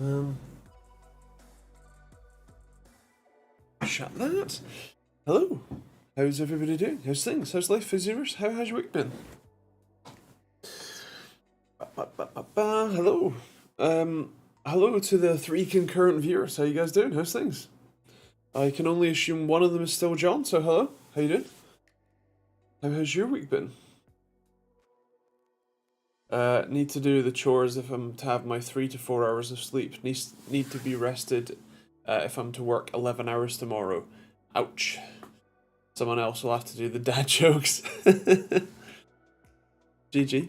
Um, Shut that. Hello. How's everybody doing? How's things? How's life? How's yours? How's your week been? Hello. Hello to the 3 concurrent viewers. How you guys doing? How's things? I can only assume one of them is still John, so hello. How you doing? How's your week been? Need to do the chores if I'm to have my 3 to 4 hours of sleep. Need to be rested if I'm to work 11 hours tomorrow. Ouch. Someone else will have to do the dad jokes. GG.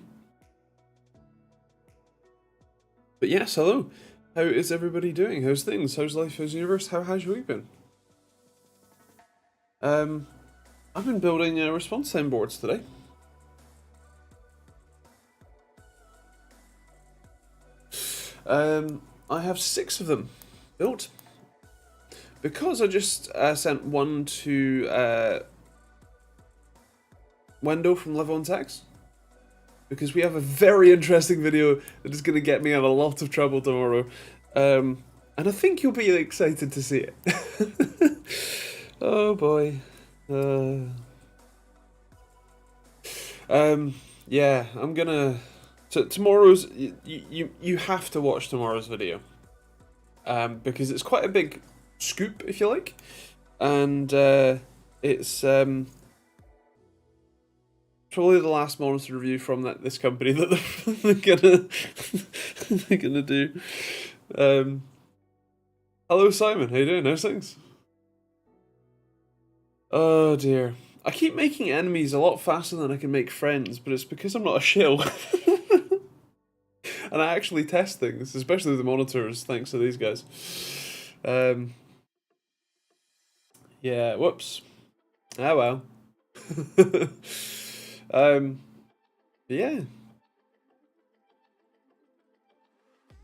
But yes, hello. How is everybody doing? How's things? How's life? How's the universe? How's your week been? I've been building response time boards today. I have 6 of them built. Because I just sent one to Wendell from Level 1 Tax. Because we have a very interesting video that is going to get me out of a lot of trouble tomorrow. And I think you'll be excited to see it. Oh boy. Yeah, I'm gonna... So tomorrow's... You have to watch tomorrow's video. Because it's quite a big scoop, if you like. And it's probably the last monitor review from this company that they're gonna do. Hello Simon, how you doing? How's things? Oh dear. I keep making enemies a lot faster than I can make friends, but it's because I'm not a shill. And I actually test things, especially the monitors, thanks to these guys. Yeah, whoops. Ah well. Yeah.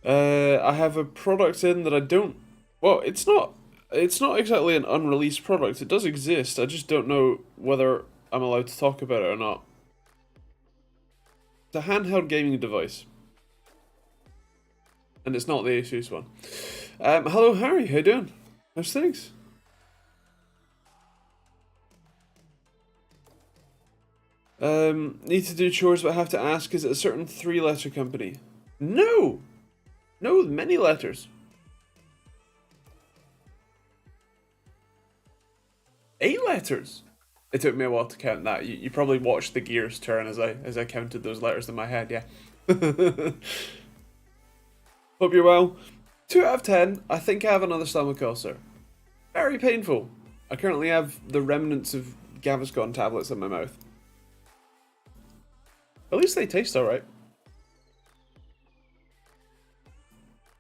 I have a product in that I don't... Well, it's not exactly an unreleased product. It does exist. I just don't know whether I'm allowed to talk about it or not. It's a handheld gaming device. And it's not the Asus one. Hello, Harry. How you doing? How's things? Need to do chores, but I have to ask, is it a certain 3-letter company? No! No, many letters. 8 letters? It took me a while to count that. You probably watched the gears turn as I counted those letters in my head, yeah. Hope you're well. 2 out of 10. I think I have another stomach ulcer. Very painful. I currently have the remnants of Gaviscon tablets in my mouth. At least they taste alright.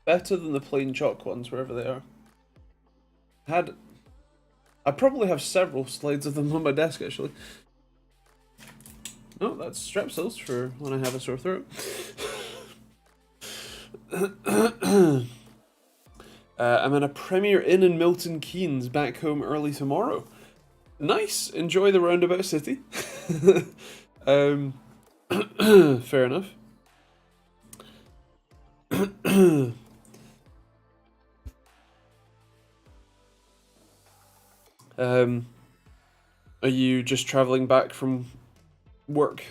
Better than the plain chalk ones, wherever they are. I probably have several slides of them on my desk, actually. Oh, that's Strepsils for when I have a sore throat. I'm in a Premier Inn in Milton Keynes, back home early tomorrow. Nice, enjoy the roundabout city. Fair enough. Are you just traveling back from work?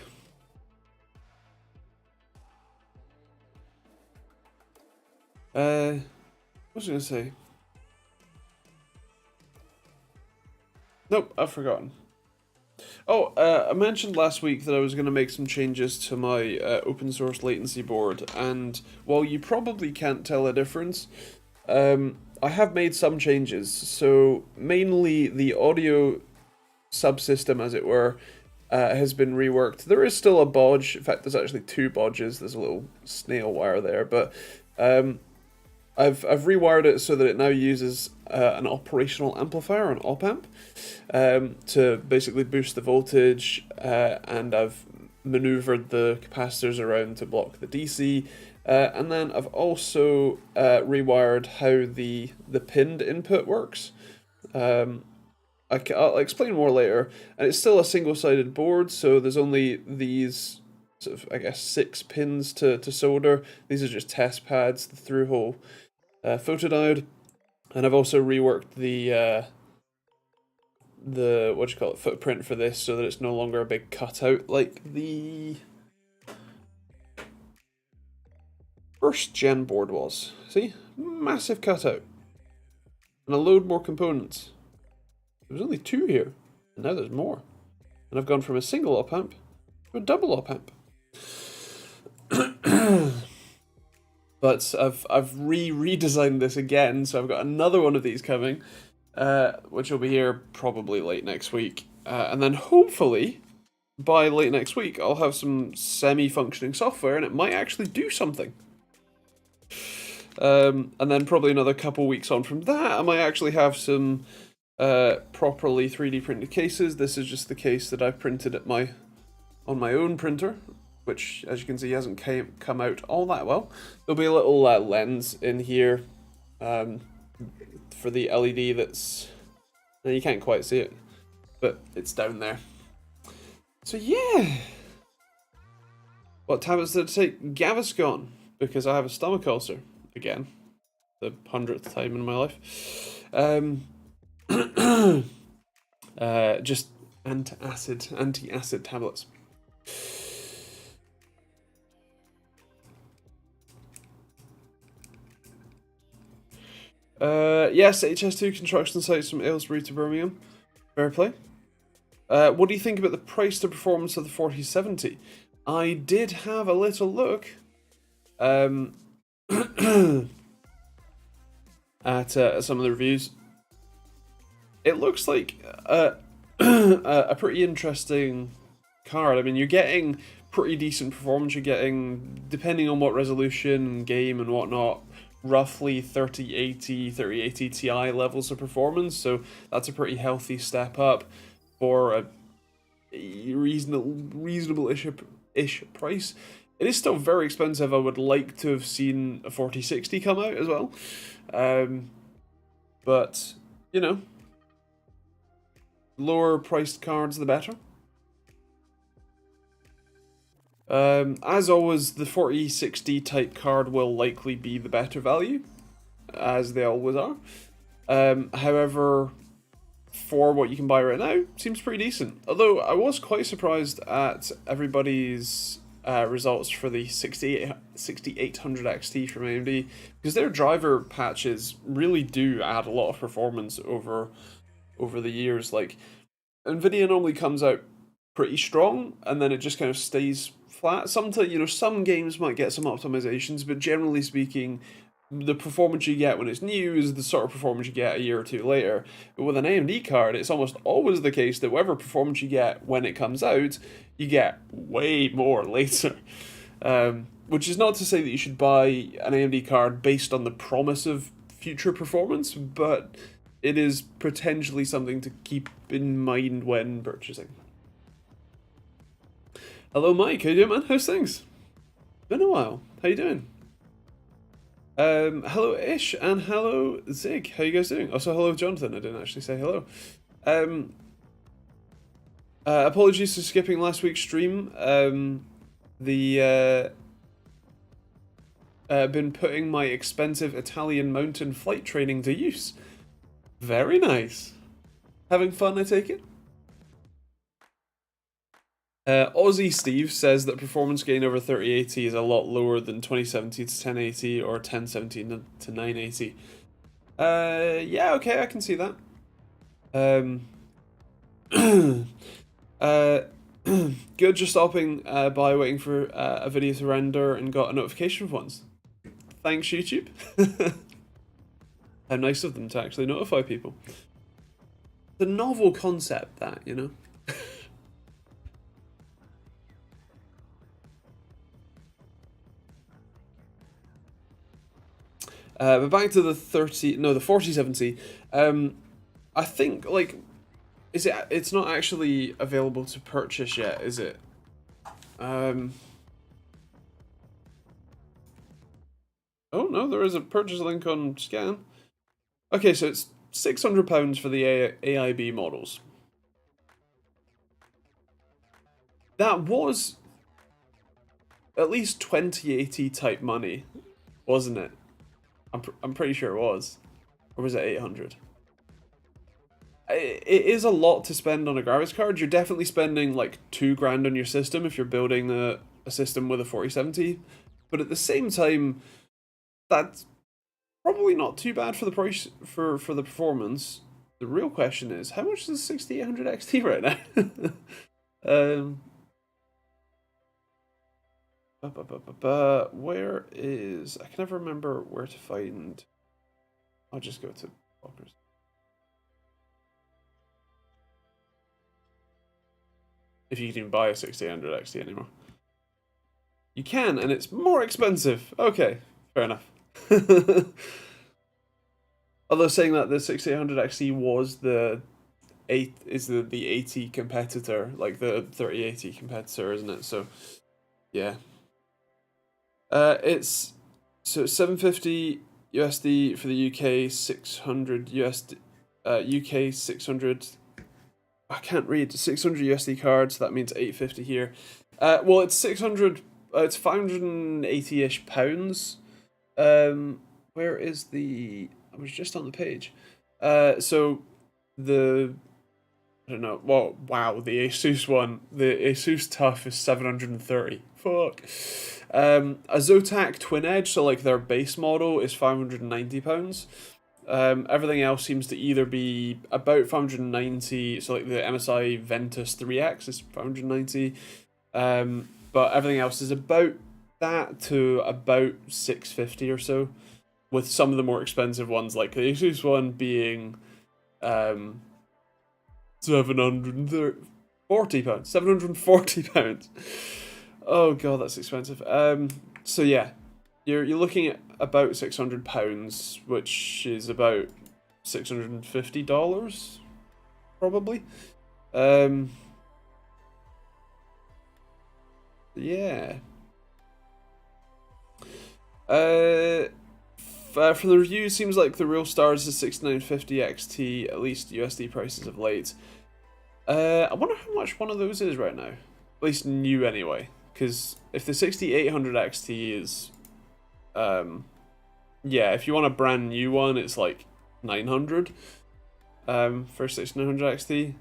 What was I gonna say? Nope, I've forgotten. Oh, I mentioned last week that I was going to make some changes to my open source latency board, and while you probably can't tell a difference, I have made some changes. So mainly the audio subsystem, as it were, has been reworked. There is still a bodge. In fact, there's actually 2 bodges. There's a little snail wire there, but I've rewired it so that it now uses an operational amplifier, an op-amp, to basically boost the voltage, and I've maneuvered the capacitors around to block the DC, and then I've also rewired how the pinned input works. I'll explain more later, and it's still a single-sided board, so there's only these sort of, I guess, 6 pins to solder. These are just test pads, the through hole. photodiode, and I've also reworked the what do you call it, footprint for this so that it's no longer a big cutout like the first gen board was. See? Massive cutout. And a load more components. There was only 2 here, and now there's more. And I've gone from a single op amp to a double op amp. But I've redesigned this again, so I've got another one of these coming, which will be here probably late next week. And then hopefully, by late next week, I'll have some semi-functioning software, and it might actually do something. And then probably another couple weeks on from that, I might actually have some properly 3D printed cases. This is just the case that I've printed on my own printer, which, as you can see, hasn't come out all that well. There'll be a little lens in here for the LED that's... Now you can't quite see it, but it's down there. So yeah! What tablets did I take? Gaviscon, because I have a stomach ulcer. Again. The 100th time in my life. Just anti-acid tablets. Yes, HS2 construction sites from Aylesbury to Birmingham. Fair play. What do you think about the price to performance of the 4070? I did have a little look at some of the reviews. It looks like a pretty interesting card. I mean, you're getting pretty decent performance. You're getting, depending on what resolution, game and whatnot, roughly 3080 Ti levels of performance. So that's a pretty healthy step up for a reasonable-ish price. It is still very expensive. I would like to have seen a 4060 come out as well. But, you know, lower priced cards the better. As always, the 4060 type card will likely be the better value, as they always are. However, for what you can buy right now, seems pretty decent. Although I was quite surprised at everybody's results for the 6800 XT from AMD, because their driver patches really do add a lot of performance over the years. Like, Nvidia normally comes out pretty strong, and then it just kind of stays flat. Sometimes, you know, some games might get some optimizations, but generally speaking, the performance you get when it's new is the sort of performance you get a year or two later. But with an AMD card, it's almost always the case that whatever performance you get when it comes out, you get way more later. Which is not to say that you should buy an AMD card based on the promise of future performance, but it is potentially something to keep in mind when purchasing. Hello Mike, how you doing, man? How's things? Been a while. How you doing? Hello Ish and hello Zig. How you guys doing? Also hello Jonathan. I didn't actually say hello. Apologies for skipping last week's stream. Been putting my expensive Italian mountain flight training to use. Very nice. Having fun, I take it? Aussie Steve says that performance gain over 3080 is a lot lower than 2070 to 1080 or 1070 to 980. Yeah, okay, I can see that. Good, just stopping by waiting for a video to render and got a notification for once. Thanks, YouTube. How nice of them to actually notify people. The novel concept, that, you know? But back to the 4070. I think, like, it's not actually available to purchase yet, is it? Oh no, there is a purchase link on Scan. Okay, so it's £600 for the AIB models. That was at least 2080 type money, wasn't it? I'm pretty sure it was. Or was it 800? It is a lot to spend on a graphics card. You're definitely spending like $2 grand on your system if you're building a system with a 4070. But at the same time, that's probably not too bad for the price for the performance. The real question is, how much is 6800 XT right now? um, where is... I can never remember where to find... I'll just go to Walkers. If you can even buy a 6800 XT anymore. You can, and it's more expensive. Okay, fair enough. Although saying that the 6800 XT was the the 80 competitor, like the 3080 competitor, isn't it? So yeah. It's 750 USD for the UK, 600 USD UK 600. I can't read 600 USD cards. So that means 850 here. Well, it's 600. It's 580-ish pounds. Where is the? I was just on the page. So the I don't know. Well, wow, the Asus one, the Asus Tough is 730. Fuck. A Zotac Twin Edge, so like their base model, is £590. Everything else seems to either be about 590. So like the MSI Ventus 3X is 590. But everything else is about that to about 650 or so, with some of the more expensive ones like the Asus one being 740 pounds. 740 pounds. Oh god, that's expensive. So yeah, you're looking at about £600, which is about $650 probably. Yeah. From the review, seems like the real stars is 6950 XT, at least USD prices of late. I wonder how much one of those is right now. At least new anyway. Because if the 6800 XT is... yeah, if you want a brand new one, it's like 900 for 6900 XT.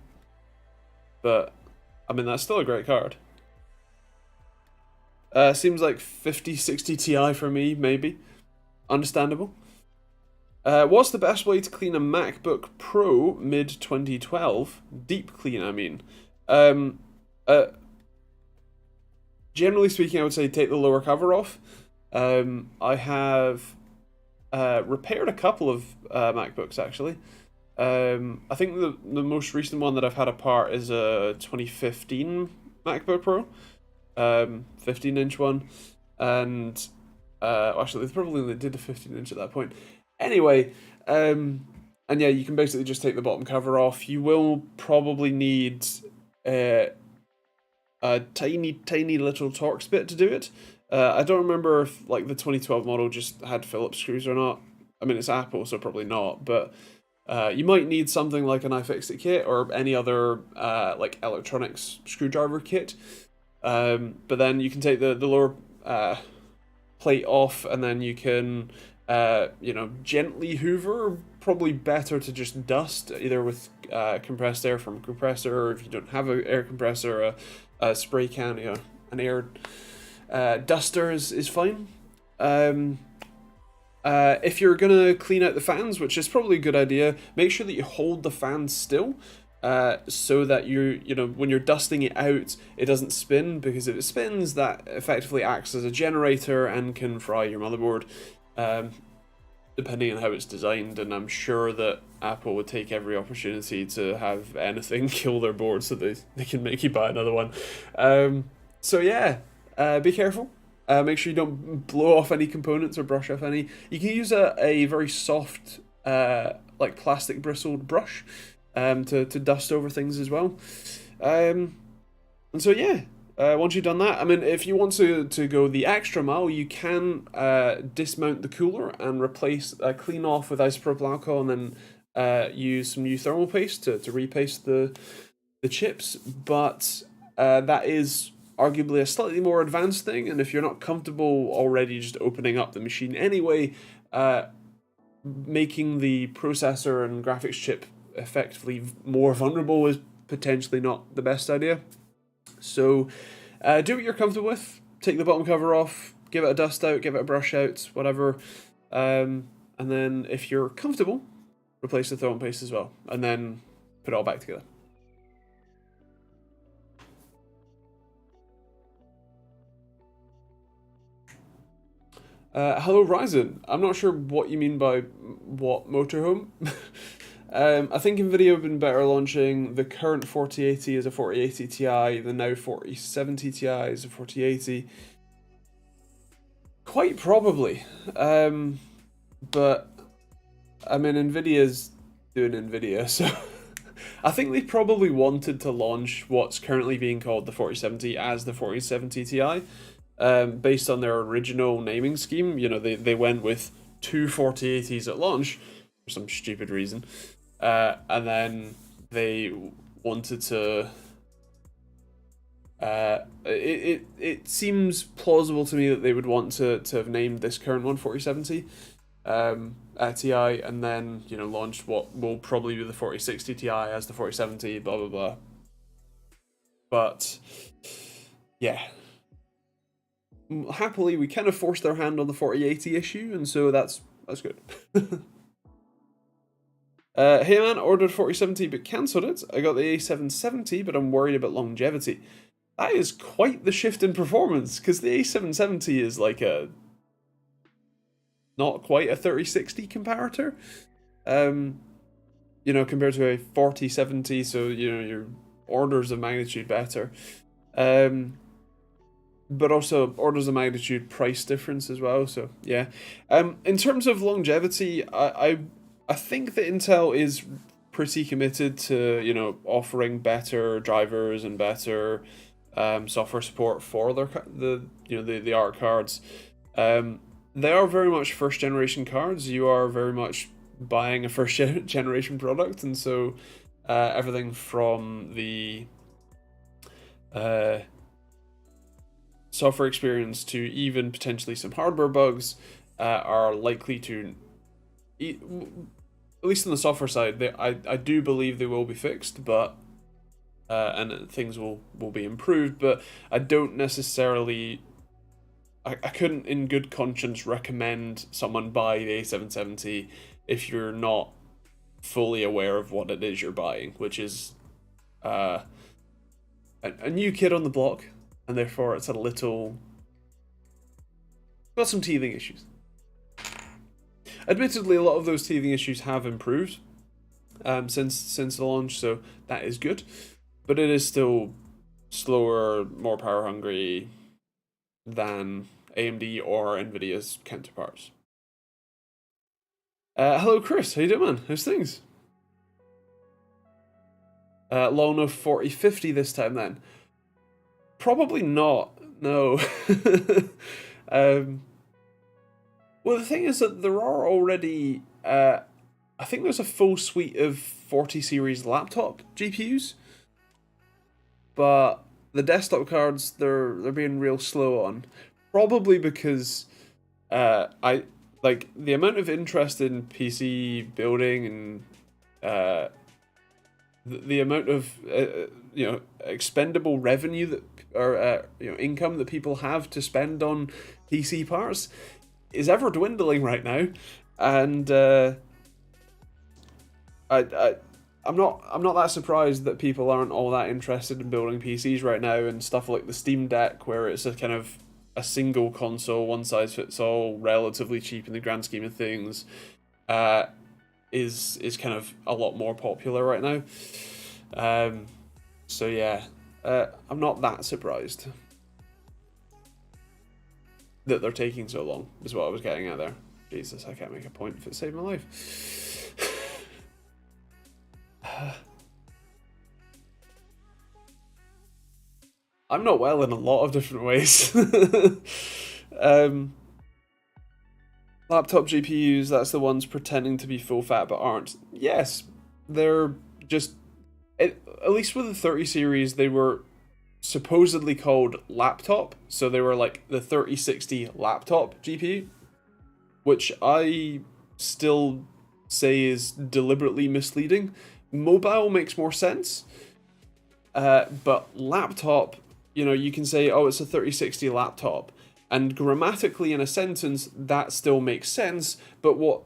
But, I mean, that's still a great card. Seems like 5060 Ti for me, maybe. Understandable. What's the best way to clean a MacBook Pro mid-2012? Deep clean, I mean. Generally speaking, I would say take the lower cover off. I have repaired a couple of MacBooks, actually. I think the most recent one that I've had apart is a 2015 MacBook Pro. 15-inch one. And... actually, they probably did a 15-inch at that point. Anyway, and yeah, you can basically just take the bottom cover off. You will probably need a tiny little Torx bit to do it. I don't remember if like the 2012 model just had Phillips screws or not. I mean, it's Apple, so probably not. But you might need something like an iFixit kit or any other like electronics screwdriver kit. But then you can take the lower plate off, and then you can gently hoover. Probably better to just dust, either with compressed air from a compressor, or if you don't have an air compressor, a spray can, an air duster is fine. If you're gonna clean out the fans, which is probably a good idea, make sure that you hold the fans still. So that when you're dusting it out, it doesn't spin, because if it spins, that effectively acts as a generator and can fry your motherboard, depending on how it's designed. And I'm sure that Apple would take every opportunity to have anything kill their board so they can make you buy another one. So yeah, be careful. Make sure you don't blow off any components or brush off any. You can use a very soft, like plastic bristled brush. To dust over things as well. And so yeah, once you've done that, I mean, if you want to go the extra mile, you can dismount the cooler and clean off with isopropyl alcohol, and then use some new thermal paste to repaste the chips. But that is arguably a slightly more advanced thing, and if you're not comfortable already just opening up the machine anyway, making the processor and graphics chip effectively more vulnerable is potentially not the best idea. So do what you're comfortable with. Take the bottom cover off, give it a dust out, give it a brush out, whatever. And then if you're comfortable, replace the throwing paste as well. And then put it all back together. Hello Ryzen. I'm not sure what you mean by what motorhome. I think NVIDIA have been better launching the current 4080 as a 4080 Ti, the now 4070 Ti as a 4080. Quite probably. But, I mean, NVIDIA's doing NVIDIA, so I think they probably wanted to launch what's currently being called the 4070 as the 4070 Ti. Based on their original naming scheme. You know, they went with two 4080s at launch for some stupid reason. And then they wanted to... It seems plausible to me that they would want to have named this current one 4070 Ti, and then, you know, launched what will probably be the 4060 Ti as the 4070, blah, blah, blah. But, yeah. Happily, we kind of forced our hand on the 4080 issue, and so that's good. Hey man, ordered 4070 but cancelled it. I got the A770, but I'm worried about longevity. That is quite the shift in performance, because the A770 is like a... not quite a 3060 comparator. You know, compared to a 4070, so, you know, you're orders of magnitude better. But also orders of magnitude price difference as well, so yeah. In terms of longevity, I think that Intel is pretty committed to, you know, offering better drivers and better software support for the ARC cards. They are very much first generation cards. You are very much buying a first generation product, and so everything from the software experience to even potentially some hardware bugs are likely to, at least on the software side, I do believe they will be fixed, but and things will be improved, but I don't necessarily, I couldn't in good conscience recommend someone buy the A770 if you're not fully aware of what it is you're buying, which is a new kid on the block. And therefore it's got some teething issues. Admittedly, a lot of those teething issues have improved since the launch, so that is good. But it is still slower, more power hungry than AMD or NVIDIA's counterparts. Hello Chris, how you doing, man? How's things? Long enough 4050 this time then. Probably not, no. Well, the thing is that there are already, I think there's a full suite of 40 series laptop GPUs, but the desktop cards, they're being real slow on. Probably because the amount of interest in PC building and the amount of expendable revenue that or income that people have to spend on PC parts is ever dwindling right now, and I'm not that surprised that people aren't all that interested in building PCs right now, and stuff like the Steam Deck, where it's a kind of a single console, one size fits all, relatively cheap in the grand scheme of things, is kind of a lot more popular right now. So yeah, I'm not that surprised that they're taking so long, is what I was getting at there. Jesus, I can't make a point if it saved my life. I'm not well in a lot of different ways. Laptop GPUs, that's the ones pretending to be full fat but aren't. Yes, they're just... At least with the 30 series, they were supposedly called laptop, so they were like the 3060 laptop GPU, which I still say is deliberately misleading. Mobile makes more sense, but laptop, you know, you can say, oh, it's a 3060 laptop, and grammatically in a sentence that still makes sense, but what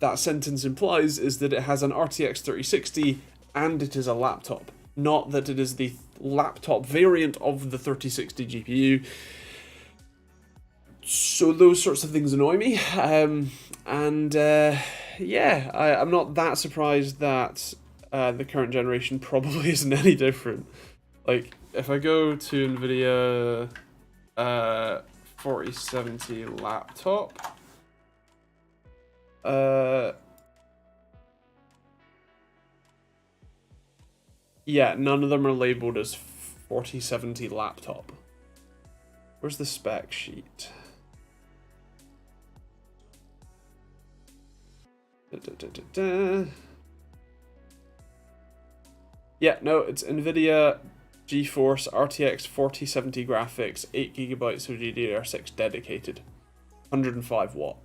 that sentence implies is that it has an RTX 3060 and it is a laptop, not that it is the laptop variant of the 3060 GPU. So those sorts of things annoy me, yeah, I'm not that surprised that the current generation probably isn't any different. Like, if I go to NVIDIA 4070 laptop, yeah, none of them are labeled as 4070 laptop. Where's the spec sheet? Yeah, no, it's NVIDIA GeForce RTX 4070 graphics, 8GB of GDDR6 dedicated, 105 watt.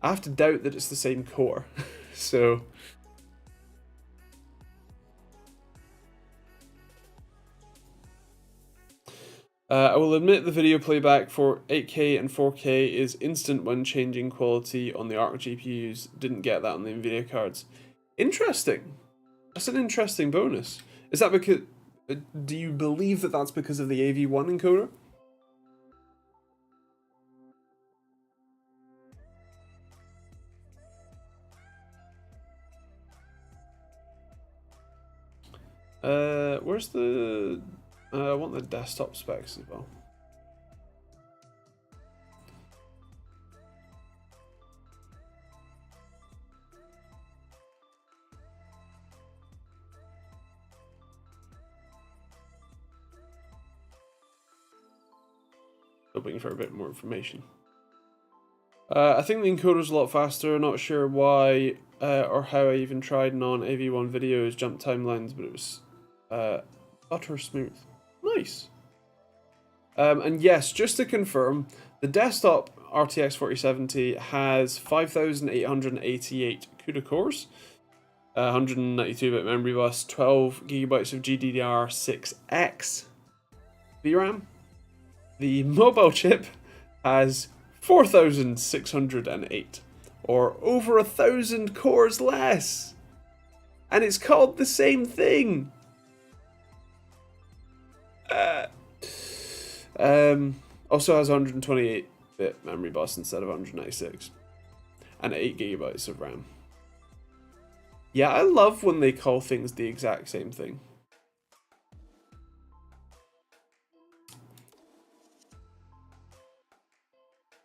I have to doubt that it's the same core, so... I will admit the video playback for 8K and 4K is instant when changing quality on the ARC GPUs. Didn't get that on the NVIDIA cards. Interesting. That's an interesting bonus. Is that because... do you believe that that's because of the AV1 encoder? Where's the... I want the desktop specs as well. Hoping for a bit more information. I think the encoder's a lot faster. Not sure why or how I even tried non-AV1 videos, jump timelines, but it was utter smooth. Nice. And yes, just to confirm, the desktop RTX 4070 has 5,888 CUDA cores, 192-bit memory bus, 12GB of GDDR6X VRAM. The mobile chip has 4,608, or over 1,000 cores less, and it's called the same thing. Also has 128-bit memory bus instead of 196, and 8GB of RAM. Yeah, I love when they call things the exact same thing.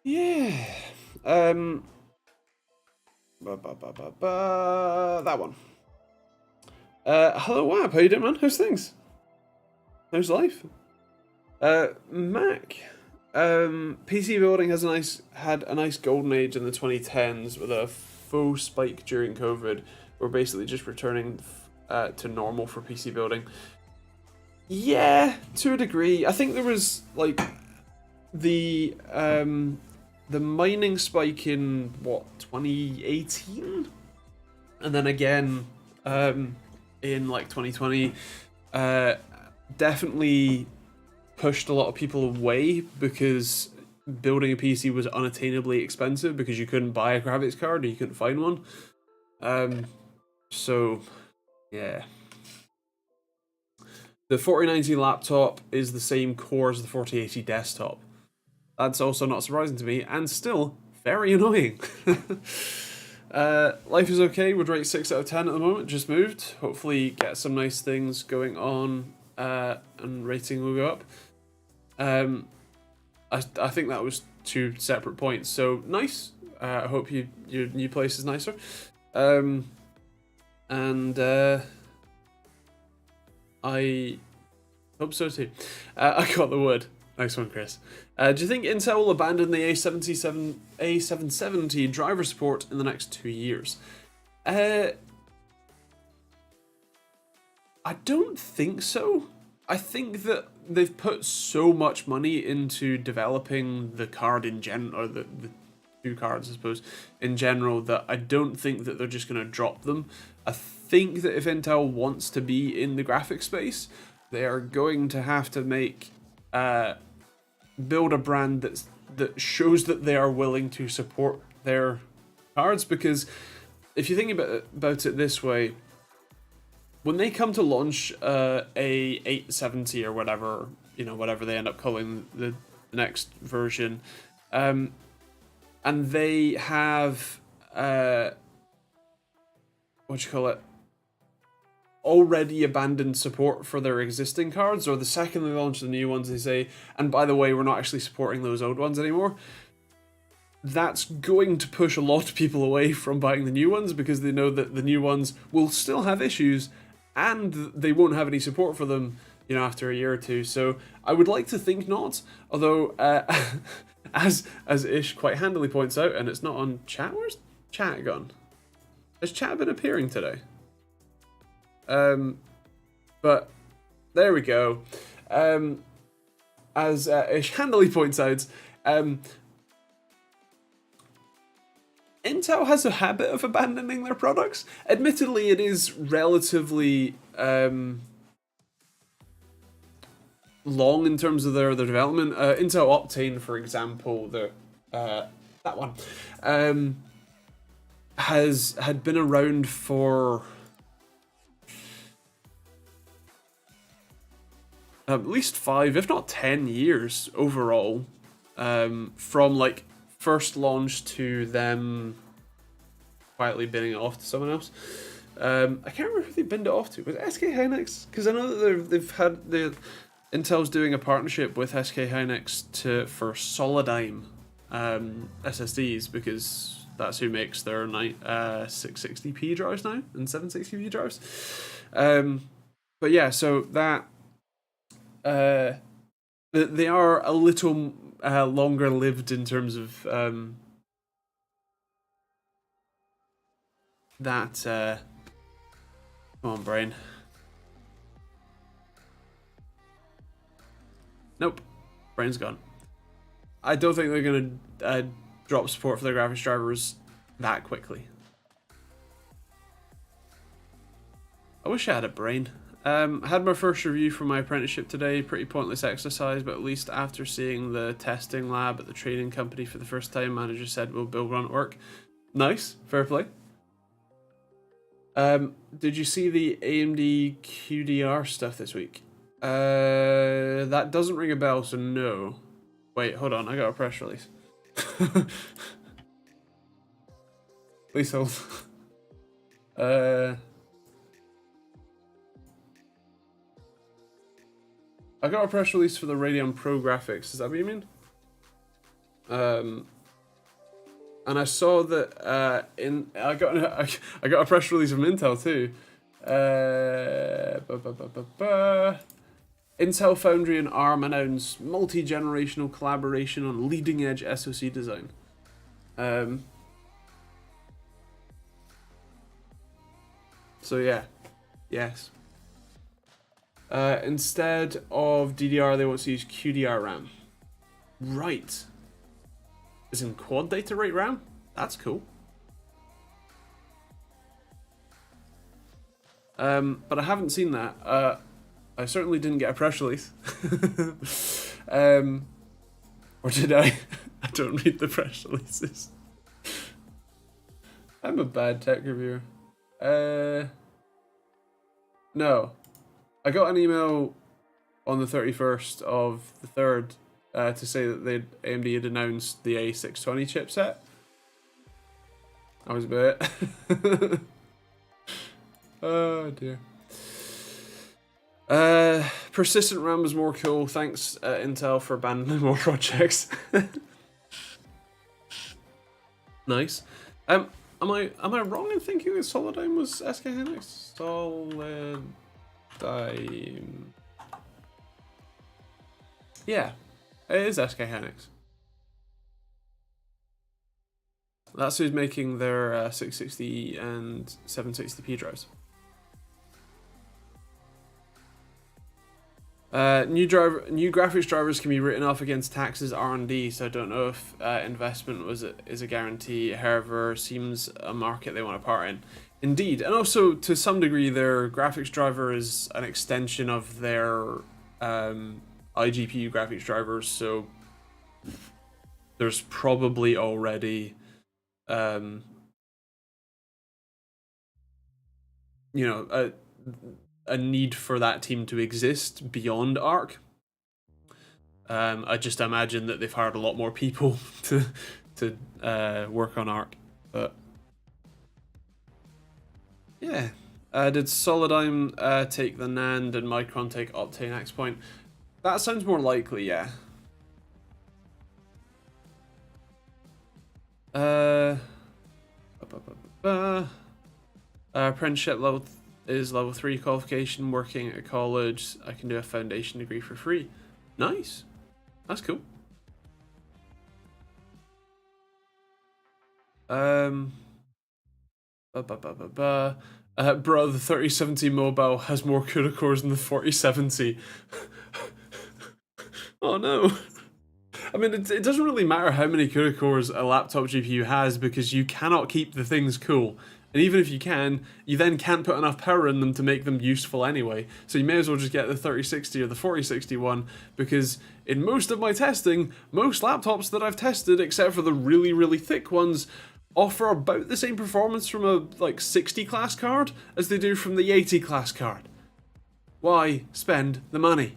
Yeah. That one. Hello, Wab. How you doing, man? How's things? How's life? Mac. PC building has had a nice golden age in the 2010s with a faux spike during COVID. We're basically just returning to normal for PC building. Yeah, to a degree. I think there was like the mining spike in what, 2018, and then again in like 2020. Definitely pushed a lot of people away because building a PC was unattainably expensive because you couldn't buy a graphics card or you couldn't find one. So yeah, the 4090 laptop is the same core as the 4080 desktop. That's also not surprising to me, and still very annoying. Life is okay. Would rate 6 out of 10 at the moment. Just moved. Hopefully get some nice things going on, and rating will go up. I think that was 2 separate points. So nice. I hope your new place is nicer. I hope so too. I got the word. Nice one, Chris. Do you think Intel will abandon the A770 driver support in the next 2 years? I don't think so. I think that they've put so much money into developing the card in general, or the two cards, I suppose, in general, that I don't think that they're just going to drop them. I think that if Intel wants to be in the graphics space, they are going to have to make build a brand that shows that they are willing to support their cards. Because if you think about it this way, when they come to launch a 870 or whatever, whatever they end up calling the next version, and they have already abandoned support for their existing cards, or the second they launch the new ones, they say, and by the way, we're not actually supporting those old ones anymore. That's going to push a lot of people away from buying the new ones, because they know that the new ones will still have issues and they won't have any support for them, after a year or two. So I would like to think not, although as Ish quite handily points out, and it's not on chat. Where's chat gone? Has chat been appearing today? But there we go. As Ish handily points out, Intel has a habit of abandoning their products. Admittedly, it is relatively long in terms of their development. Intel Optane, for example, that one, had been around for at least 5, if not 10 years overall, from like first launch to them quietly binning it off to someone else. I can't remember who they binned it off to. Was it SK Hynix? Because I know that they've had Intel's doing a partnership with SK Hynix for Solidigm SSDs, because that's who makes their 660p drives now and 760p drives. But yeah, so that they are a little longer lived in terms of that. Come on, brain. Nope, brain's gone. I don't think they're going to drop support for their graphics drivers that quickly. I wish I had a brain. I had my first review for my apprenticeship today. Pretty pointless exercise, but at least after seeing the testing lab at the training company for the first time, manager said we'll build one at work. Nice, fair play. Did you see the AMD QDR stuff this week? That doesn't ring a bell, so no. Wait, hold on, I got a press release. Please hold. I got a press release for the Radeon Pro graphics. Is that what you mean? And I saw that I got a press release from Intel too. Intel Foundry and ARM announced multi-generational collaboration on leading-edge SoC design. So yeah, yes. Instead of DDR, they want to use QDR RAM. Right. As in quad data rate RAM? That's cool. But I haven't seen that. I certainly didn't get a press release. Or did I? I don't read the press releases. I'm a bad tech reviewer. No. I got an email on the 31st of the 3rd to say that AMD had announced the A620 chipset. I was a bit... Oh dear. Persistent RAM was more cool. Thanks Intel for abandoning more projects. Nice. Am I wrong in thinking that Solidigm was SK Hynix? Solidigm. Yeah, it is SK Hynix. That's who's making their 660 and 760p drives. New graphics drivers can be written off against taxes R&D, so I don't know if investment is a guarantee. However, seems a market they want to part in. Indeed, and also to some degree, their graphics driver is an extension of their iGPU graphics drivers, so there's probably already you know, a need for that team to exist beyond Arc. I just imagine that they've hired a lot more people to work on Arc, but yeah. Did Solidigm take the NAND and Micron take Optane X Point? That sounds more likely, yeah. Apprenticeship is level 3 qualification, working at college. I can do a foundation degree for free. Nice. That's cool. Bro, the 3070 mobile has more CUDA cores than the 4070. Oh no. I mean, it doesn't really matter how many CUDA cores a laptop GPU has because you cannot keep the things cool. And even if you can, you then can't put enough power in them to make them useful anyway. So you may as well just get the 3060 or the 4060 one, because in most of my testing, most laptops that I've tested, except for the really, really thick ones, offer about the same performance from a like 60 class card as they do from the 80 class card. Why spend the money?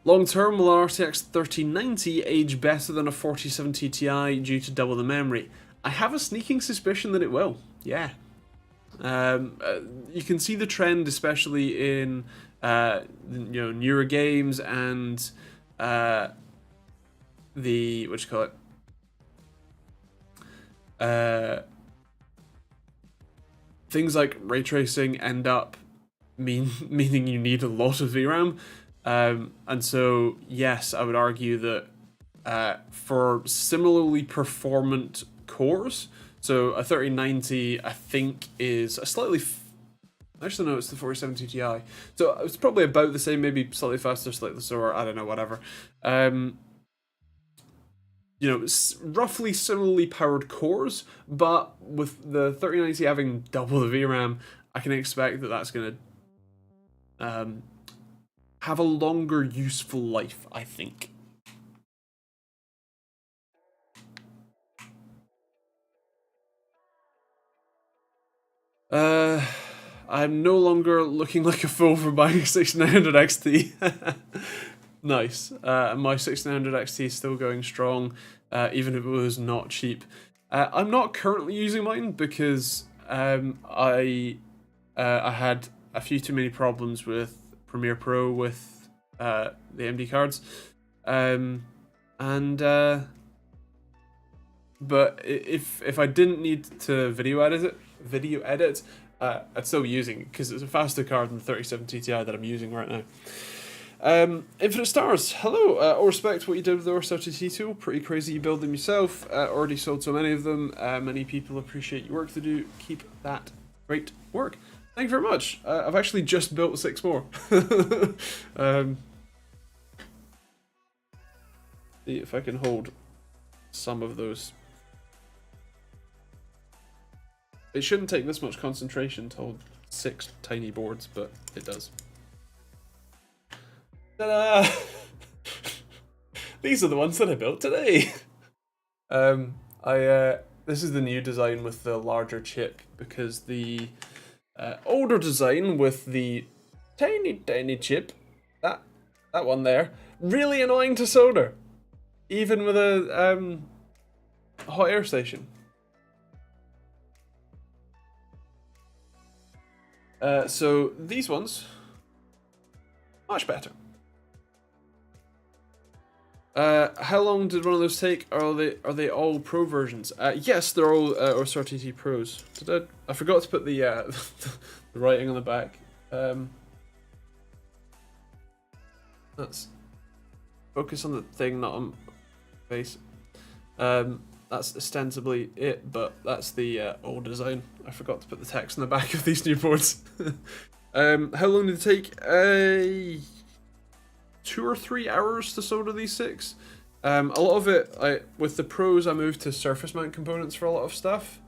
Long term, will an RTX 3090 age better than a 4070 Ti due to double the memory? I have a sneaking suspicion that it will. Yeah. You can see the trend, especially in newer games and the what you call it. Things like ray tracing end up meaning you need a lot of VRAM. And so, yes, I would argue that for similarly performant cores, so a 3090 I think is a slightly actually no, it's the 4070 Ti, so it's probably about the same, maybe slightly faster, slightly slower, I don't know, whatever. Roughly similarly powered cores, but with the 3090 having double the VRAM, I can expect that that's going to have a longer useful life, I think. I'm no longer looking like a fool for buying a 6900 XT. Nice. My 6900 XT is still going strong, even if it was not cheap. I'm not currently using mine because I had a few too many problems with Premiere Pro with the AMD cards, but if I didn't need to video edit, I'd still be using it because it's a faster card than the 3070 Ti that I'm using right now. Infinite Stars, hello. All respect what you did with the ORS-RTT tool. Pretty crazy you build them yourself. Already sold so many of them. Many people appreciate your work to do. Keep that great work. Thank you very much. I've actually just built 6 more. See if I can hold some of those. It shouldn't take this much concentration to hold 6 tiny boards, but it does. Ta-da! These are the ones that I built today. This is the new design with the larger chip, because the older design with the tiny chip, that one there, really annoying to solder, even with a hot air station. So these ones, much better. How long did one of those take? Are they all pro versions? Yes, they're all ORS-RTT Pros. I forgot to put the the writing on the back. Let's focus on the thing, not on face. That's ostensibly it, but that's the old design. I forgot to put the text on the back of these new boards. How long did it take? 2 or 3 hours to solder these 6. A lot of it, with the pros, I moved to surface mount components for a lot of stuff.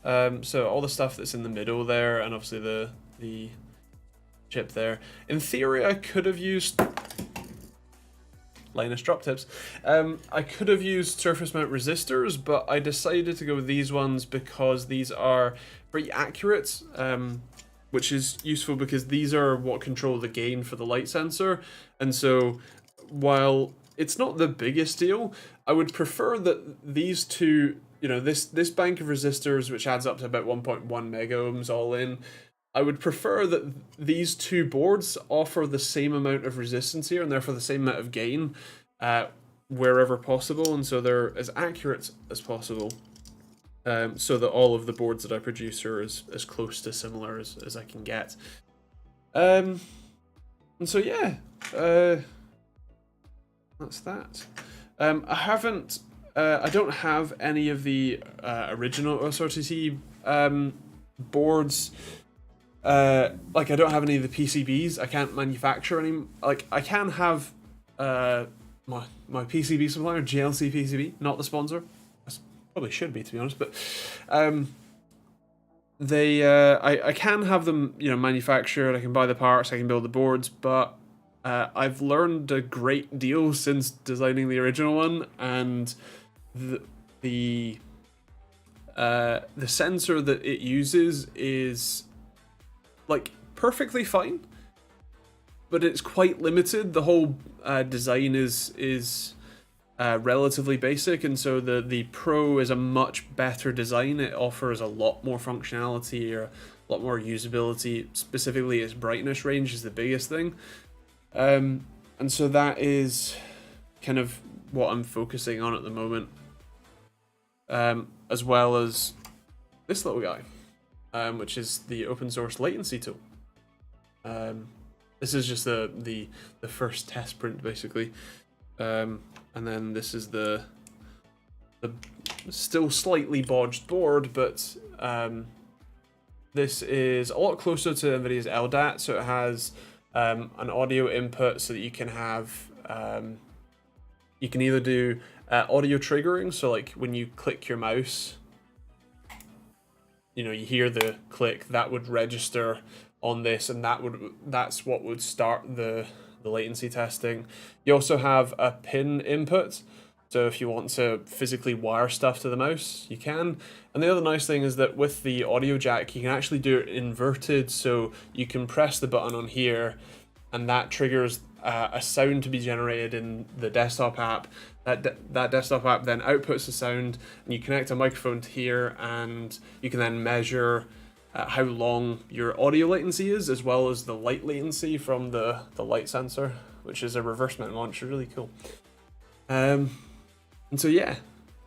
So all the stuff that's in the middle there, and obviously the chip there. In theory, I could have used Linus drop tips. I could have used surface mount resistors, but I decided to go with these ones because these are pretty accurate, which is useful because these are what control the gain for the light sensor. And so while it's not the biggest deal, I would prefer that these two, this bank of resistors, which adds up to about 1.1 mega ohms all in, I would prefer that these two boards offer the same amount of resistance here and therefore the same amount of gain wherever possible, and so they're as accurate as possible, so that all of the boards that I produce are as close to similar as I can get. And so yeah, that's that. I don't have any of the original OSRTT boards. Like, I don't have any of the PCBs. I can't manufacture any. Like, I can have my PCB supplier, GLC PCB, not the sponsor. I probably should be, to be honest, but I can have them, manufactured. I can buy the parts. I can build the boards, but I've learned a great deal since designing the original one, and the sensor that it uses is like perfectly fine, but it's quite limited. The whole design is relatively basic, and so the Pro is a much better design. It offers a lot more functionality, or a lot more usability. Specifically, its brightness range is the biggest thing, and so that is kind of what I'm focusing on at the moment, as well as this little guy. Which is the open source latency tool. This is just the first test print, basically, and then this is the still slightly bodged board, but this is a lot closer to NVIDIA's LDAT, so it has an audio input, so that you can have you can either do audio triggering, so like when you click your mouse, you hear the click, that would register on this, and that's what would start the latency testing. You also have a pin input, so if you want to physically wire stuff to the mouse, you can. And the other nice thing is that with the audio jack, you can actually do it inverted, so you can press the button on here, and that triggers a sound to be generated in the desktop app. That desktop app then outputs the sound, and you connect a microphone to here, and you can then measure how long your audio latency is, as well as the light latency from the light sensor, which is a reverse mount one, which is really cool. And so yeah,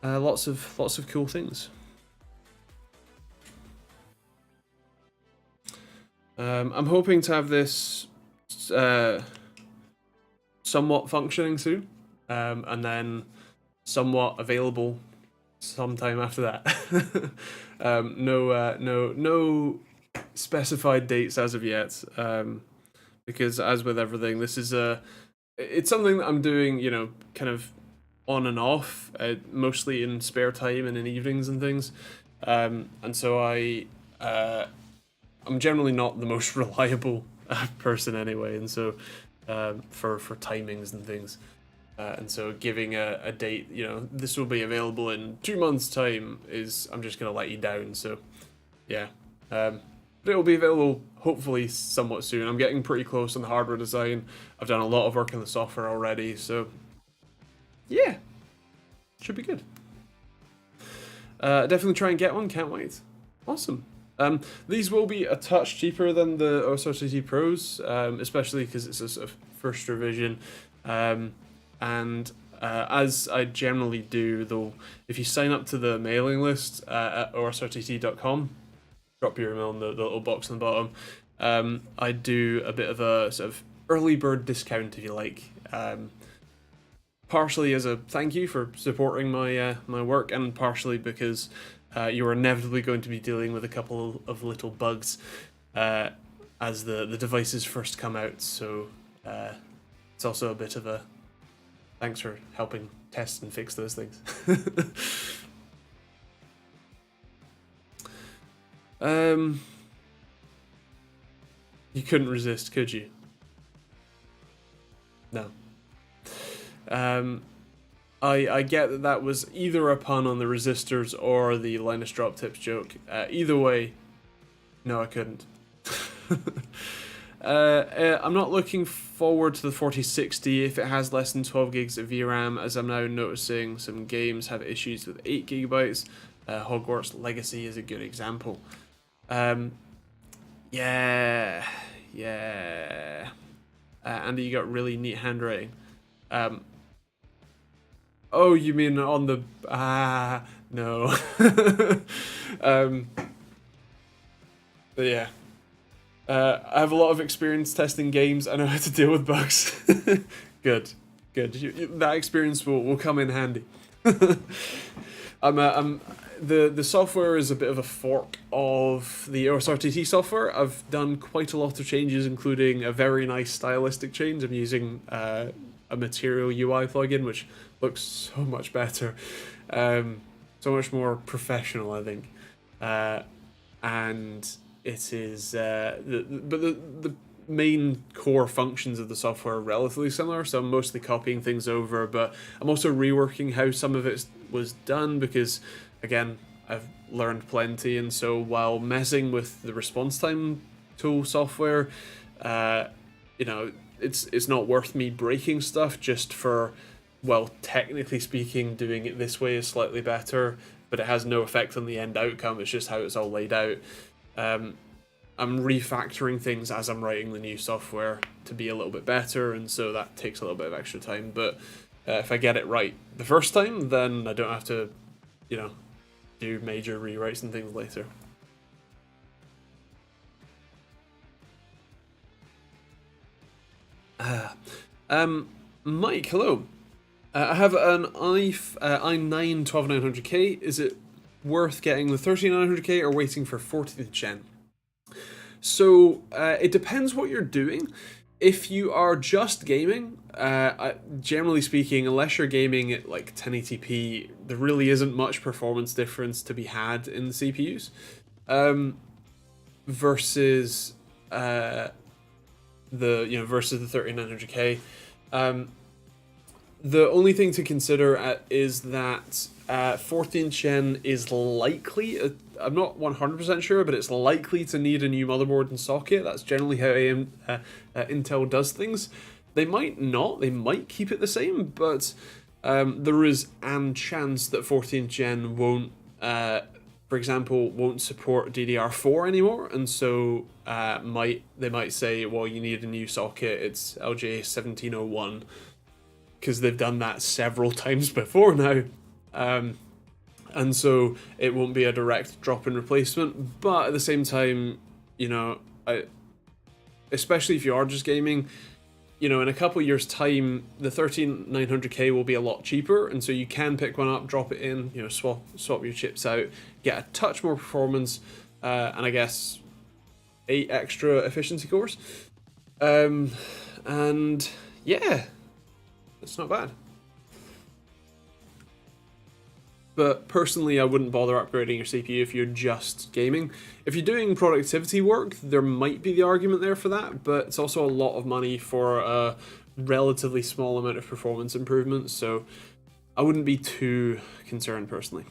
lots of cool things. I'm hoping to have this somewhat functioning soon, and then somewhat available sometime after that. No specified dates as of yet, because as with everything, this is it's something that I'm doing, kind of on and off, mostly in spare time and in evenings and things, and so I'm generally not the most reliable person anyway, and so for timings and things. And so giving a date, this will be available in 2 months' time, I'm just going to let you down. So, yeah. But it will be available hopefully somewhat soon. I'm getting pretty close on the hardware design. I've done a lot of work on the software already. So, yeah. Should be good. Definitely try and get one. Can't wait. Awesome. These will be a touch cheaper than the OSRTT Pros, especially because it's a sort of first revision. And as I generally do, though, if you sign up to the mailing list at osrtt.com, drop your email in the little box on the bottom, I do a bit of a sort of early bird discount, if you like, partially as a thank you for supporting my my work, and partially because you're inevitably going to be dealing with a couple of little bugs, as the devices first come out. So it's also a bit of a thanks for helping test and fix those things. You couldn't resist, could you? No. I get that was either a pun on the resistors or the Linus drop tips joke. Either way, no, I couldn't. I'm not looking forward to the 4060 if it has less than 12 gigs of VRAM, as I'm now noticing some games have issues with 8 gigabytes. Hogwarts Legacy is a good example. Yeah. Andy, you got really neat handwriting. Oh, you mean on the... no. But yeah. I have a lot of experience testing games. I know how to deal with bugs. Good. That experience will come in handy. The software is a bit of a fork of the OSRTT software. I've done quite a lot of changes, including a very nice stylistic change. I'm using a Material UI plugin, which looks so much better, so much more professional, I think. And it is, the main core functions of the software are relatively similar, so I'm mostly copying things over, but I'm also reworking how some of it was done because, again, I've learned plenty, and so while messing with the response time tool software, it's not worth me breaking stuff just for, well, technically speaking, doing it this way is slightly better, but it has no effect on the end outcome. It's just how it's all laid out. I'm refactoring things as I'm writing the new software to be a little bit better, and so that takes a little bit of extra time. But if I get it right the first time, then I don't have to, do major rewrites and things later. Mike, hello. I have an i9 12900K. Is it worth getting the 13900K or waiting for 14th gen? So it depends what you're doing. If you are just gaming, generally speaking, unless you're gaming at like 1080p, there really isn't much performance difference to be had in the CPUs, versus the 3900K. The only thing to consider is that 14th gen is likely, I'm not 100% sure, but it's likely to need a new motherboard and socket. That's generally how Intel does things. They might not, they might keep it the same, but there is an chance that 14th gen won't, for example, won't support DDR4 anymore, and so they might say, well, you need a new socket, it's LJ1701, because they've done that several times before now. And so it won't be a direct drop-in replacement, but at the same time, especially if you are just gaming, in a couple of years' time, the 13900K will be a lot cheaper, and so you can pick one up, drop it in, swap your chips out, get a touch more performance, and I guess 8 extra efficiency cores. And yeah, it's not bad. But personally, I wouldn't bother upgrading your CPU if you're just gaming. If you're doing productivity work, there might be the argument there for that, but it's also a lot of money for a relatively small amount of performance improvements, so I wouldn't be too concerned personally.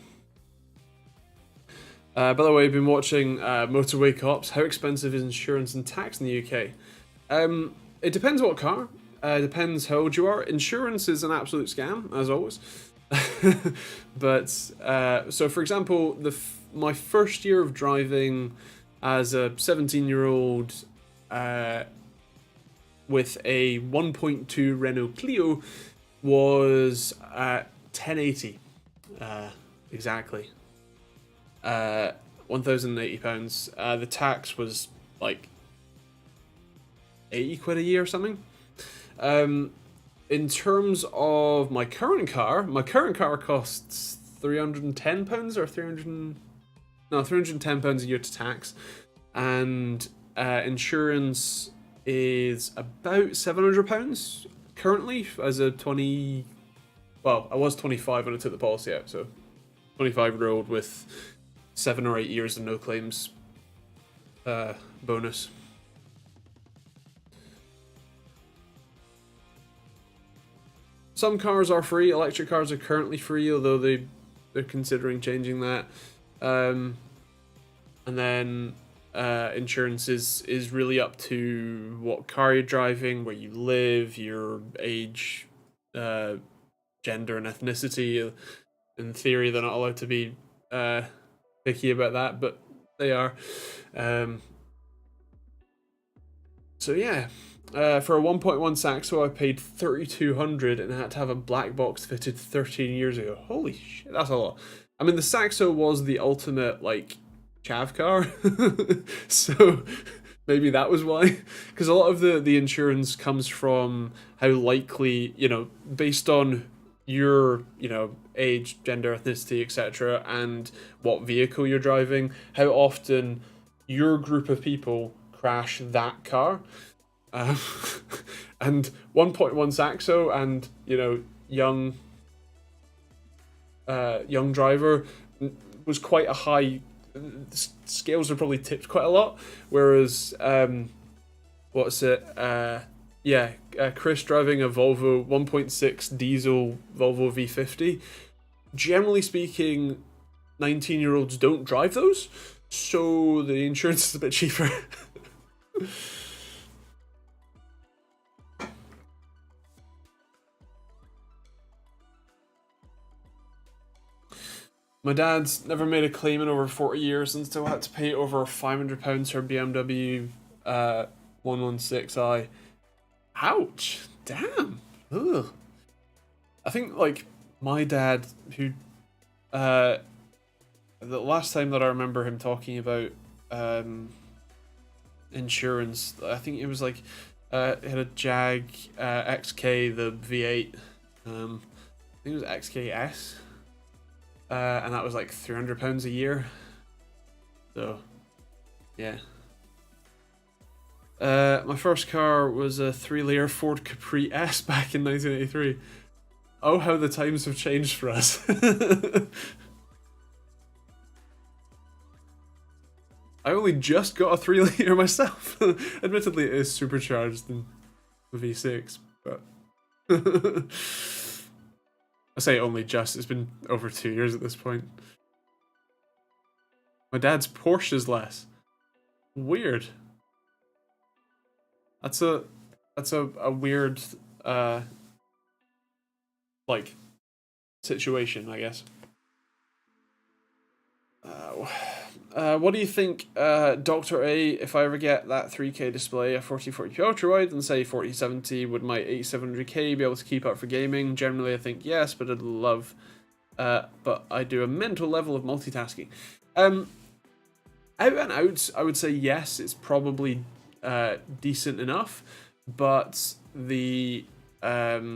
By the way, I've been watching Motorway Cops. How expensive is insurance and tax in the UK? It depends what car. It depends how old you are. Insurance is an absolute scam, as always. But so for example, my first year of driving as a 17-year-old with a 1.2 Renault Clio was 1080 exactly, £1,080. The tax was like 80 quid a year or something. In terms of my current car costs £310 or £310 a year to tax, and insurance is about £700 currently as a 20. Well, I was 25 when I took the policy out, so 25-year-old with 7 or 8 years of no claims bonus. Some cars are free. Electric cars are currently free, although they're considering changing that. And then insurance is really up to what car you're driving, where you live, your age, gender, and ethnicity. In theory, they're not allowed to be picky about that, but they are. So yeah. For a 1.1 Saxo, I paid $3,200 and I had to have a black box fitted 13 years ago. Holy shit, that's a lot. I mean, the Saxo was the ultimate, like, chav car. So maybe that was why. Because a lot of the insurance comes from how likely, based on your, age, gender, ethnicity, etc., and what vehicle you're driving, how often your group of people crash that car. And 1.1 Saxo and young driver was quite a high. Scales are probably tipped quite a lot, whereas Chris driving a Volvo 1.6 diesel Volvo V50. Generally speaking, 19-year-olds don't drive those, so the insurance is a bit cheaper. My dad's never made a claim in over 40 years and still had to pay over £500 for a BMW 116i. Ouch! Damn! Ugh. I think, like, my dad, who... the last time that I remember him talking about insurance, I think it was like... he had a Jag XK, the V8. I think it was XKS. And that was like £300 a year. So, yeah. My first car was a 3-layer Ford Capri S back in 1983. Oh, how the times have changed for us. I only just got a 3-layer myself. Admittedly, it is supercharged in the V6, but... I say only just, it's been over 2 years at this point. My dad's Porsche is less. Weird. That's a weird like situation, I guess. What do you think, Dr. A, if I ever get that 3K display, a 4040p ultra wide, and say 4070, would my 8700K be able to keep up for gaming? Generally, I think yes, but I'd love, but I do a mental level of multitasking. Out and out, I would say yes, it's probably decent enough, but the, what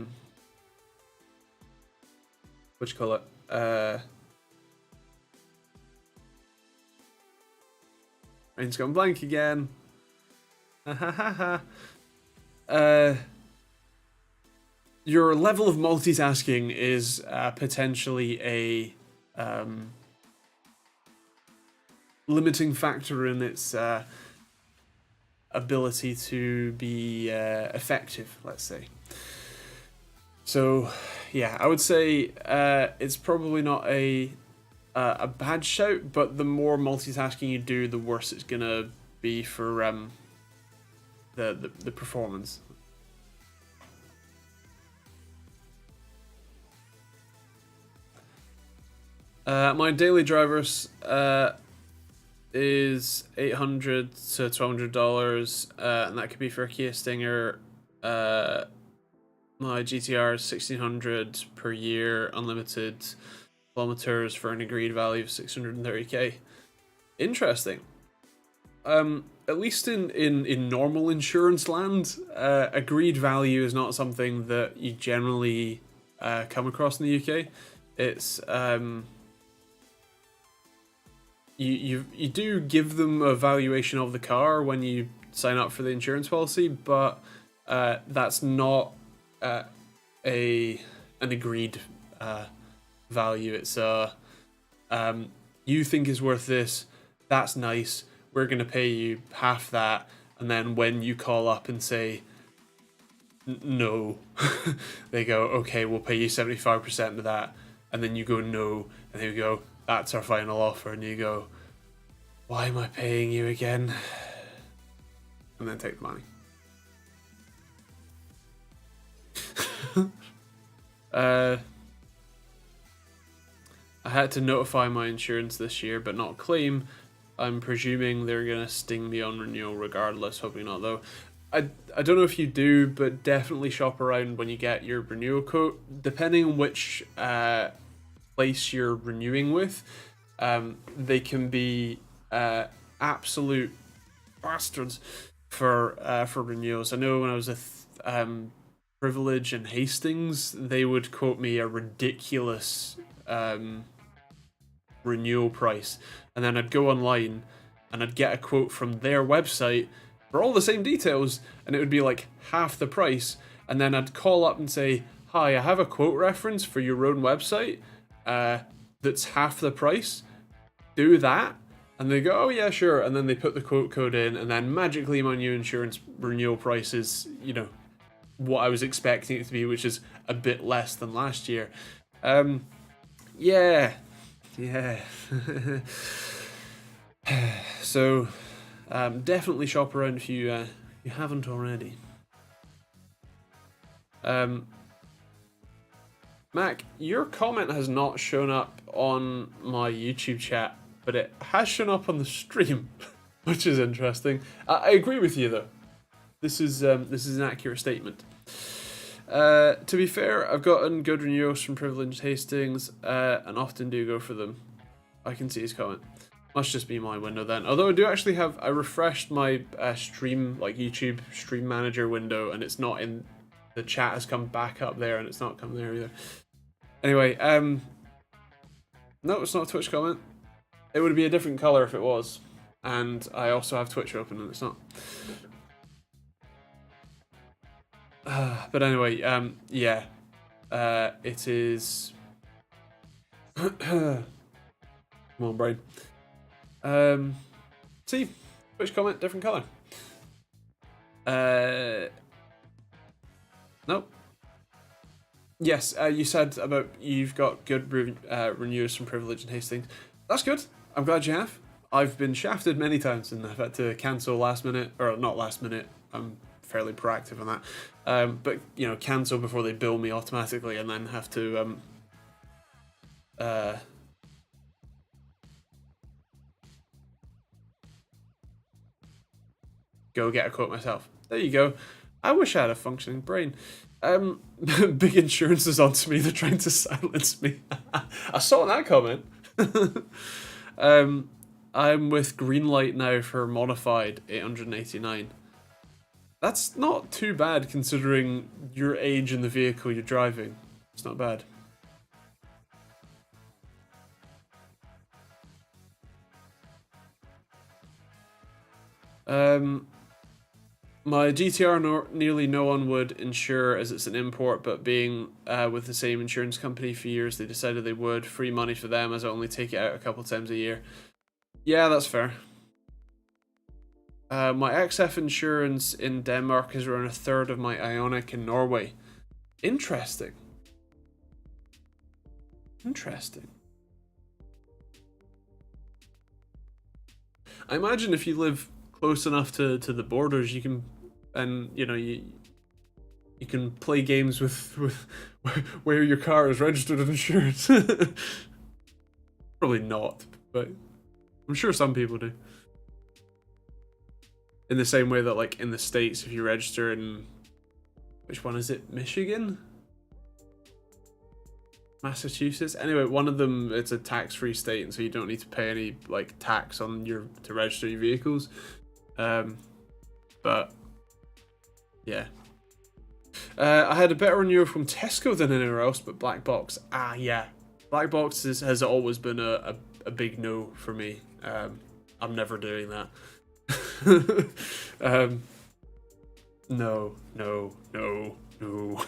do you call it? Brain's gone blank again. Your level of multitasking is potentially a limiting factor in its ability to be effective, let's say. So, yeah, I would say it's probably not a bad shout, but the more multitasking you do, the worse it's gonna be for the performance. My daily drivers is $800 to $1,200, and that could be for a Kia Stinger. My GTR is $1,600 per year, unlimited kilometers for an agreed value of 630k. Interesting. At least in normal insurance land, agreed value is not something that you generally come across in the UK. It's you do give them a valuation of the car when you sign up for the insurance policy, but that's not an agreed value. It's you think is worth this. That's nice. We're gonna pay you half that, and then when you call up and say no, they go, okay, we'll pay you 75% of that, and then you go no, and they go, that's our final offer, and you go, why am I paying you again? And then take the money. I had to notify my insurance this year, but not claim. I'm presuming they're gonna sting me on renewal regardless. Hoping not though. I don't know if you do, but definitely shop around when you get your renewal quote. Depending on which place you're renewing with, they can be absolute bastards for renewals. I know when I was with Privilege and Hastings, they would quote me a ridiculous renewal price, and then I'd go online and I'd get a quote from their website for all the same details, and it would be like half the price, and then I'd call up and say, hi, I have a quote reference for your own website that's half the price, do that, and they go, oh yeah, sure, and then they put the quote code in, and then magically my new insurance renewal price is, you know, what I was expecting it to be, which is a bit less than last year. Yeah. So definitely shop around if you haven't already. Mac, your comment has not shown up on my YouTube chat, but it has shown up on the stream, which is interesting. I agree with you though. This is an accurate statement. To be fair, I've gotten good renewals from Privileged Hastings, and often do go for them. I can see his comment. Must just be my window then. Although I do actually have, I refreshed my stream, like YouTube stream manager window, and it's not in, the chat has come back up there, and it's not come there either. Anyway, no, it's not a Twitch comment. It would be a different color if it was. And I also have Twitch open, and it's not. But anyway, yeah, it is. Come on, brain. See, Twitch comment, different color. Nope. Yes, you said about you've got good renewals from Privilege and Hastings. That's good. I'm glad you have. I've been shafted many times, and I've had to cancel last minute, or not last minute. I'm fairly proactive on that. But you know, cancel before they bill me automatically, and then have to go get a quote myself. There you go. I wish I had a functioning brain. Big Insurance is onto me. They're trying to silence me. I saw that comment. I'm with Greenlight now for modified 889. That's not too bad considering your age and the vehicle you're driving. It's not bad. My GTR nearly no one would insure as it's an import, but being with the same insurance company for years, they decided they would. Free money for them as I only take it out a couple times a year. Yeah, that's fair. My XF insurance in Denmark is around a third of my Ionic in Norway. Interesting. Interesting. I imagine if you live close enough to the borders, you can, and you know, you can play games with where your car is registered and insured. Probably not, but I'm sure some people do. In the same way that, like, in the States, if you register in, which one is it? Michigan? Massachusetts? Anyway, one of them, it's a tax-free state, and so you don't need to pay any, like, tax on to register your vehicles. But, yeah. I had a better renewal from Tesco than anywhere else, but Black Box. Ah, yeah. Black Box has always been a a big no for me. I'm never doing that. No, no, no, no.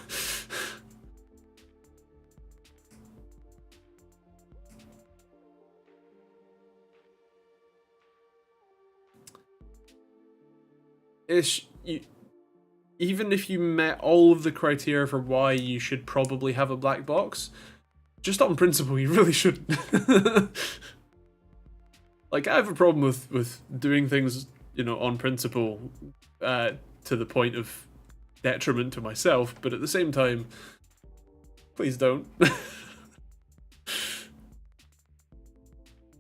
Even if you met all of the criteria for why you should probably have a black box, just on principle, you really shouldn't. Like, I have a problem with doing things, you know, on principle, to the point of detriment to myself, but at the same time, please don't.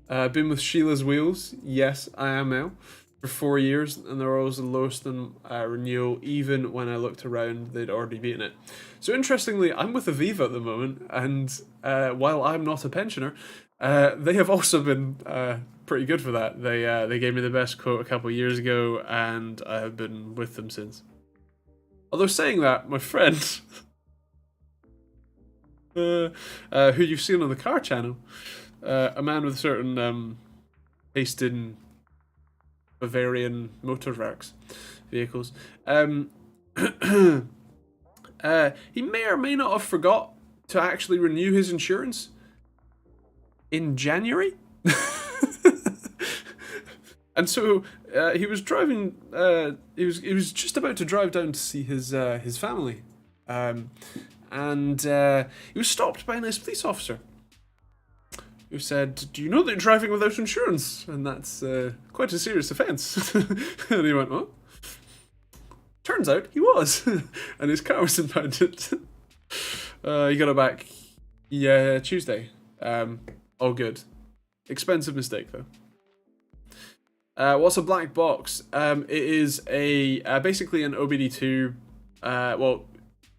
Been with Sheila's Wheels. Yes, I am now. For 4 years, and they were always the lowest in renewal. Even when I looked around, they'd already beaten it. So interestingly, I'm with Aviva at the moment, and while I'm not a pensioner, they have also been pretty good for that. They gave me the best quote a couple of years ago, and I have been with them since. Although saying that, my friend, who you've seen on the car channel, a man with a certain taste in Bavarian motorworks vehicles. He may or may not have forgot to actually renew his insurance in January. And so he was driving. He was just about to drive down to see his family, and he was stopped by a nice police officer who said, "Do you know that you're driving without insurance? And that's quite a serious offence." And he went, "What?" Turns out he was, and his car was impounded. He got it back, Tuesday. All good. Expensive mistake though. What's a black box? It is basically an OBD2. Well,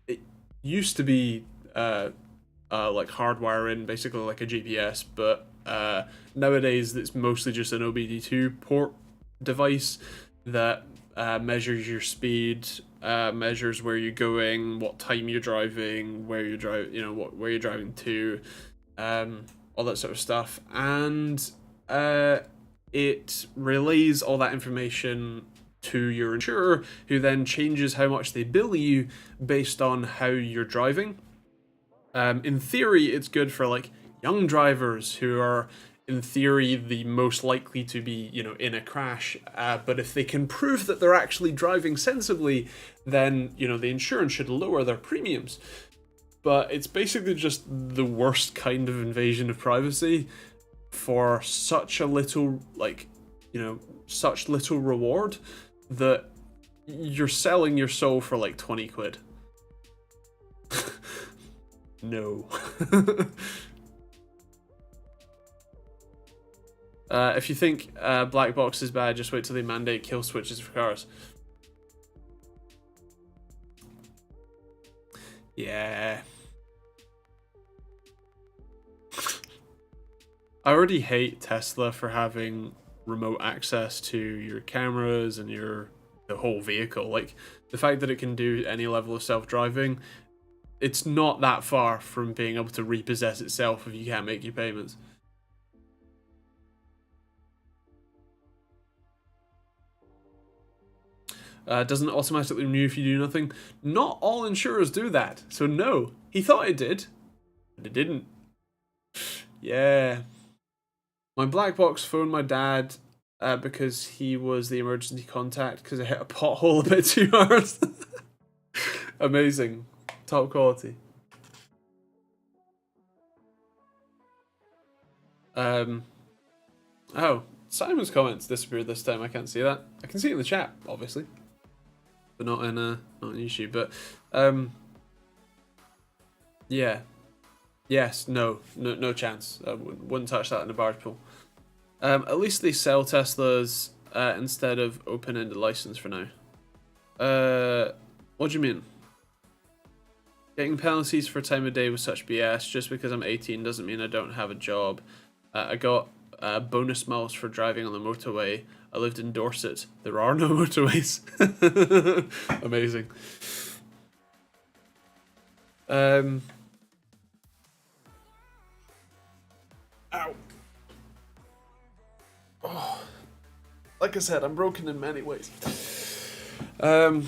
it used to be like hardwiring, basically like a GPS, but nowadays it's mostly just an OBD2 port device that measures your speed, measures where you're going, what time you're driving, where you're where you're driving to, all that sort of stuff, and it relays all that information to your insurer, who then changes how much they bill you based on how you're driving. In theory, it's good for like young drivers who are, in theory, the most likely to be, in a crash. But if they can prove that they're actually driving sensibly, then, the insurance should lower their premiums. But it's basically just the worst kind of invasion of privacy for such a little, such little reward that you're selling your soul for like 20 quid. No. If you think black box is bad, just wait till they mandate kill switches for cars. Yeah. I already hate Tesla for having remote access to your cameras and the whole vehicle. Like, the fact that it can do any level of self-driving, it's not that far from being able to repossess itself if you can't make your payments. Doesn't automatically renew if you do nothing. Not all insurers do that, so no. He thought it did, but it didn't. Yeah. My black box phoned my dad because he was the emergency contact because I hit a pothole a bit too hard. Amazing. Top quality. Oh, Simon's comments disappeared this time. I can't see that. I can see it in the chat, obviously, but not in YouTube. But yeah, yes, no chance. I wouldn't touch that in a barge pool. At least they sell Teslas instead of open-ended license for now. What do you mean? Getting penalties for time of day was such BS. Just because I'm 18 doesn't mean I don't have a job. I got bonus miles for driving on the motorway. I lived in Dorset. There are no motorways. Amazing. Ow. like I said, I'm broken in many ways. The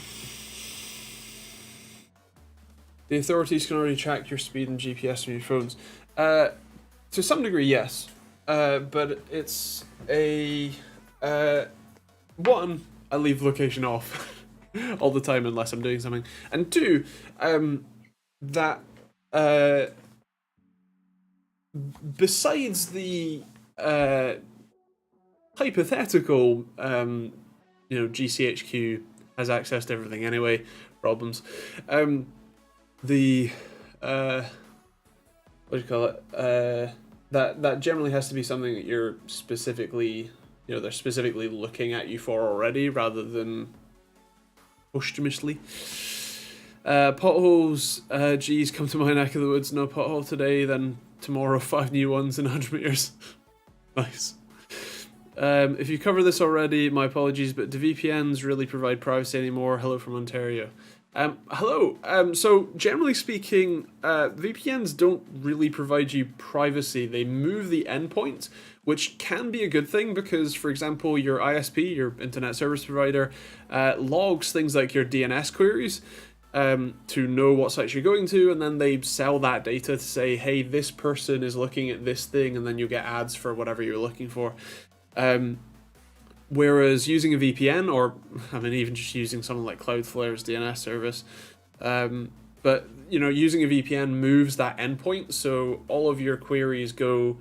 authorities can already track your speed and GPS on your phones. To some degree, yes. But it's a... one, I leave location off all the time unless I'm doing something. And two, that... besides the hypothetical, GCHQ has access to everything anyway, problems. The what do you call it? That generally has to be something that you're specifically, they're specifically looking at you for already, rather than posthumously. Potholes, geez, come to my neck of the woods. No pothole today, then tomorrow 5 new ones in 100 meters. Nice. If you cover this already, my apologies, but do VPNs really provide privacy anymore? Hello from Ontario. Hello. So generally speaking, VPNs don't really provide you privacy. They move the endpoint, which can be a good thing because, for example, your ISP, your internet service provider, logs things like your DNS queries to know what sites you're going to, and then they sell that data to say, hey, this person is looking at this thing, and then you get ads for whatever you're looking for. Whereas using a VPN, or even just using something like Cloudflare's DNS service, but using a VPN moves that endpoint, so all of your queries go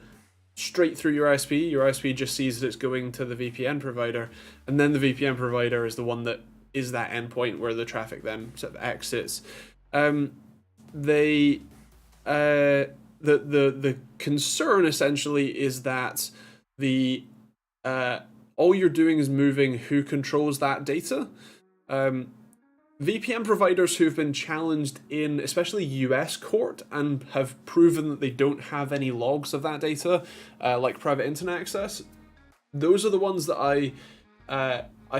straight through your ISP. Your ISP just sees that it's going to the VPN provider, and then the VPN provider is the one that is that endpoint where the traffic then sort of exits. The concern essentially is that the all you're doing is moving who controls that data. VPN providers who've been challenged in especially US court and have proven that they don't have any logs of that data, like private internet access, those are the ones that I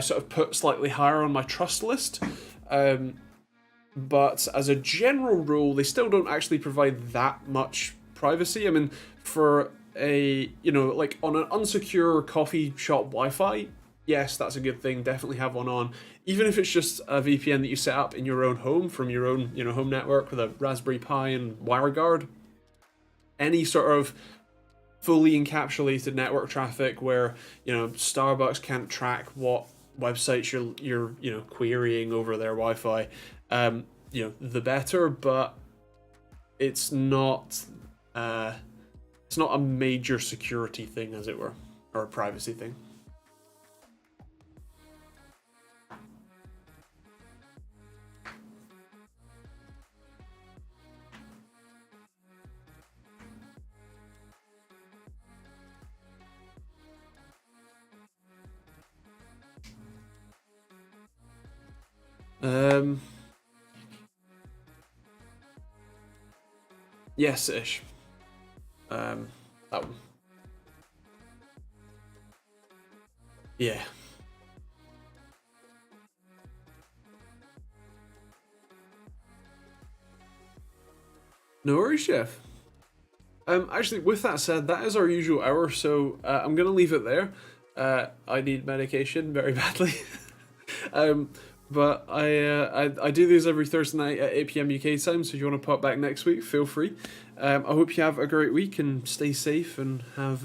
sort of put slightly higher on my trust list. But as a general rule, they still don't actually provide that much privacy. For like on an unsecure coffee shop Wi-Fi, yes, that's a good thing. Definitely have one on. Even if it's just a VPN that you set up in your own home from your own, home network with a Raspberry Pi and WireGuard. Any sort of fully encapsulated network traffic where, Starbucks can't track what websites you're querying over their Wi-Fi, the better, but it's not a major security thing, as it were, or a privacy thing. Yes-ish. That one. Yeah. No worries, Chef. Actually, with that said, that is our usual hour, so I'm gonna leave it there. I need medication very badly. But I do these every Thursday night at 8 p.m. UK time, so if you want to pop back next week, feel free. I hope you have a great week and stay safe and have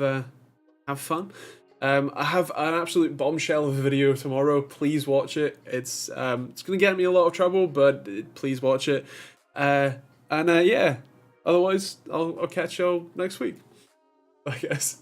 fun. I have an absolute bombshell of a video tomorrow. Please watch it. It's gonna get me a lot of trouble, but please watch it. Yeah. Otherwise, I'll catch y'all next week, I guess.